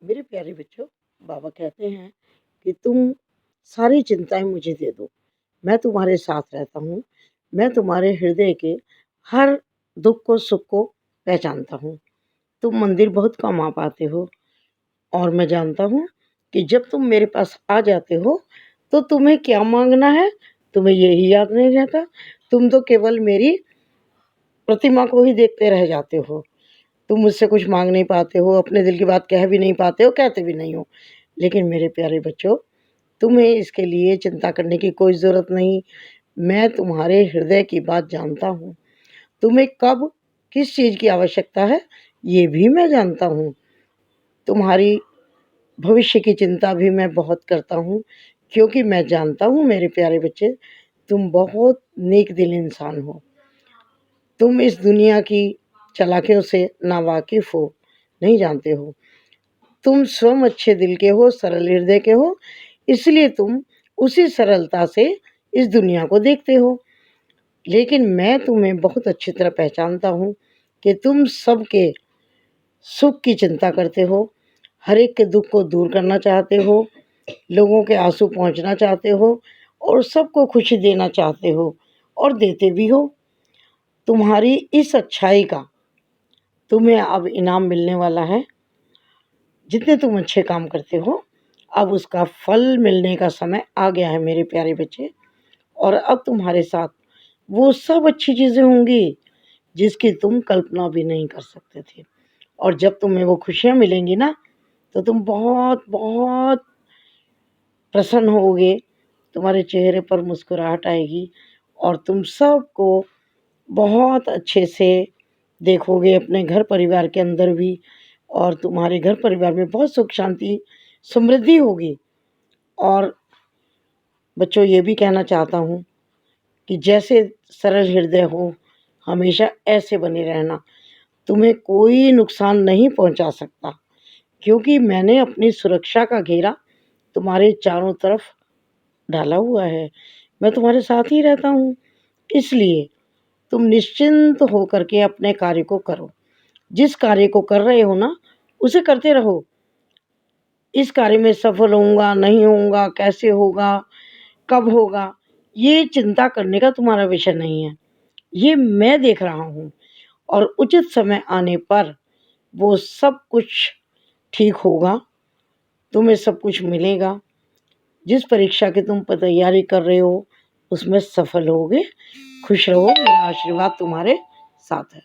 मेरे प्यारे बच्चों, बाबा कहते हैं कि तुम सारी चिंताएं मुझे दे दो, मैं तुम्हारे साथ रहता हूँ। मैं तुम्हारे हृदय के हर दुख को सुख को पहचानता हूँ। तुम मंदिर बहुत कम आ पाते हो और मैं जानता हूँ कि जब तुम मेरे पास आ जाते हो तो तुम्हें क्या मांगना है तुम्हें यही याद नहीं रहता। तुम तो केवल मेरी प्रतिमा को ही देखते रह जाते हो। तुम मुझसे कुछ मांग नहीं पाते हो, अपने दिल की बात कह भी नहीं पाते हो, कहते भी नहीं हो। लेकिन मेरे प्यारे बच्चों, तुम्हें इसके लिए चिंता करने की कोई ज़रूरत नहीं। मैं तुम्हारे हृदय की बात जानता हूँ। तुम्हें कब किस चीज़ की आवश्यकता है ये भी मैं जानता हूँ। तुम्हारी भविष्य की चिंता भी मैं बहुत करता हूँ, क्योंकि मैं जानता हूँ मेरे प्यारे बच्चे, तुम बहुत नेक दिल इंसान हो। तुम इस दुनिया की चालाकियों से नावाकिफ़ हो, नहीं जानते हो। तुम स्वयं अच्छे दिल के हो, सरल हृदय के हो, इसलिए तुम उसी सरलता से इस दुनिया को देखते हो। लेकिन मैं तुम्हें बहुत अच्छी तरह पहचानता हूँ कि तुम सबके सुख की चिंता करते हो, हर एक के दुख को दूर करना चाहते हो, लोगों के आंसू पहुँचना चाहते हो और सबको खुशी देना चाहते हो और देते भी हो। तुम्हारी इस अच्छाई का तुम्हें अब इनाम मिलने वाला है। जितने तुम अच्छे काम करते हो, अब उसका फल मिलने का समय आ गया है मेरे प्यारे बच्चे। और अब तुम्हारे साथ वो सब अच्छी चीज़ें होंगी जिसकी तुम कल्पना भी नहीं कर सकते थे। और जब तुम्हें वो खुशियाँ मिलेंगी ना, तो तुम बहुत बहुत प्रसन्न होगे, तुम्हारे चेहरे पर मुस्कुराहट आएगी और तुम सबको बहुत अच्छे से देखोगे अपने घर परिवार के अंदर भी। और तुम्हारे घर परिवार में बहुत सुख शांति समृद्धि होगी। और बच्चों, ये भी कहना चाहता हूँ कि जैसे सरल हृदय हो, हमेशा ऐसे बने रहना। तुम्हें कोई नुकसान नहीं पहुँचा सकता, क्योंकि मैंने अपनी सुरक्षा का घेरा तुम्हारे चारों तरफ डाला हुआ है। मैं तुम्हारे साथ ही रहता हूँ, इसलिए तुम निश्चिंत होकर के अपने कार्य को करो। जिस कार्य को कर रहे हो ना, उसे करते रहो। इस कार्य में सफल होऊँगा, नहीं होऊँगा, कैसे होगा, कब होगा, ये चिंता करने का तुम्हारा विषय नहीं है। ये मैं देख रहा हूँ और उचित समय आने पर वो सब कुछ ठीक होगा, तुम्हें सब कुछ मिलेगा। जिस परीक्षा की तुम तैयारी कर रहे हो, उसमें सफल होगे। खुश रहो, मेरा आशीर्वाद तुम्हारे साथ है।